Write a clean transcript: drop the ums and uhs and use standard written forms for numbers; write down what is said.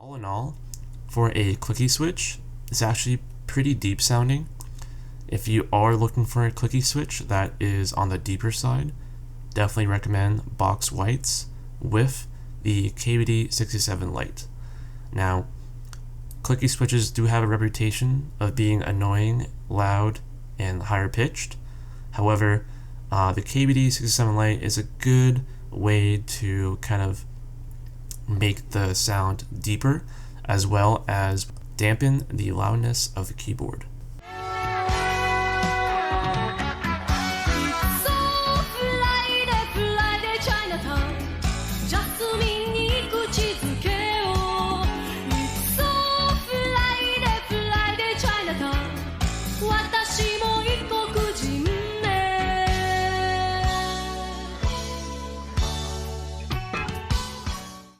All in all, for a clicky switch, it's actually pretty deep sounding. If you are looking for a clicky switch that is on the deeper side, definitely recommend box whites with the KBD67 Lite. Now, clicky switches do have a reputation of being annoying, loud, and higher pitched. However, the KBD67 Lite is a good way to kind of make the sound deeper, as well as dampen the loudness of the keyboard.